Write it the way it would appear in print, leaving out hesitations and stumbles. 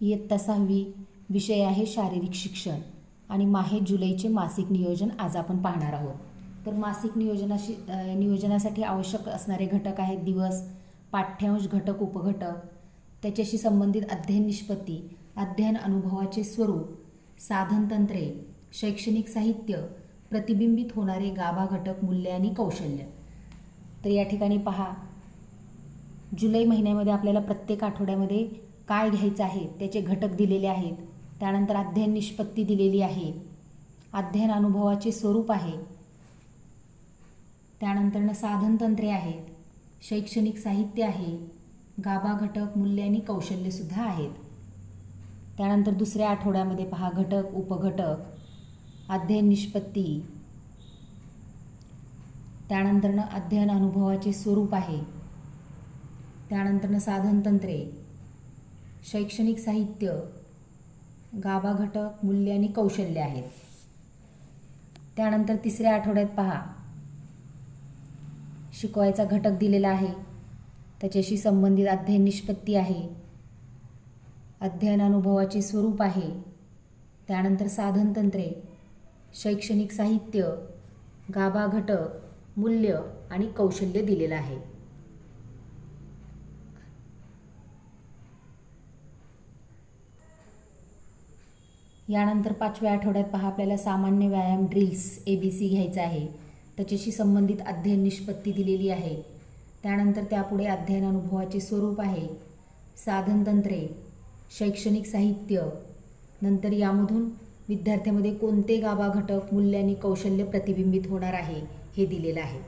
इयत्ता 6वी, विषय आहे शारीरिक शिक्षण आणि माहे जुलैचे मासिक नियोजन आज आपण पाहणार आहोत. तर मासिक नियोजनासाठी आवश्यक असणारे घटक आहेत दिवस, पाठ्यांश, घटक, उपघटक, त्याच्याशी संबंधित अध्ययन निष्पत्ती, अध्ययन अनुभवाचे स्वरूप, साधनतंत्रे, शैक्षणिक साहित्य, प्रतिबिंबित होणारे गाभा घटक, मूल्य आणि कौशल्य. तर या ठिकाणी पहा, जुलै महिन्यामध्ये आपल्याला प्रत्येक आठवड्यामध्ये काय घ्यायचं आहे त्याचे घटक दिलेले आहेत. त्यानंतर अध्ययन निष्पत्ती दिलेली आहे, अध्ययन अनुभवाचे स्वरूप आहे, त्यानंतर साधनतंत्रे आहेत, शैक्षणिक साहित्य आहे, गाभा घटक, मूल्य आणि कौशल्यसुद्धा आहेत. त्यानंतर दुसऱ्या आठवड्यामध्ये पहा, घटक, उपघटक, अध्ययन निष्पत्ती, त्यानंतर अध्ययन अनुभवाचे स्वरूप आहे, त्यानंतर साधनतंत्रे, शैक्षणिक साहित्य, गाभा घटक, मूल्य आणि कौशल्य आहेत. त्यानंतर तिसऱ्या आठवड्यात पहा, शिकवायचा घटक दिलेला आहे, त्याच्याशी संबंधित अध्ययन निष्पत्ती आहे, अध्ययन अनुभवाचे स्वरूप आहे, त्यानंतर साधनतंत्रे, शैक्षणिक साहित्य, गाभा घटक, मूल्य आणि कौशल्य दिलेलं आहे. यानंतर 5व्या आठवड्यात पहा, आपल्याला सामान्य व्यायाम, ड्रिल्स, ABC घ्यायचं आहे, त्याच्याशी संबंधित अध्ययन निष्पत्ती दिलेली आहे. त्यानंतर त्यापुढे अध्ययन अनुभवाचे स्वरूप आहे, साधनतंत्रे, शैक्षणिक साहित्य, नंतर यामधून विद्यार्थ्यांमध्ये कोणते गाभा घटक, मूल्य आणि कौशल्य प्रतिबिंबित होणार आहे हे दिलेलं आहे.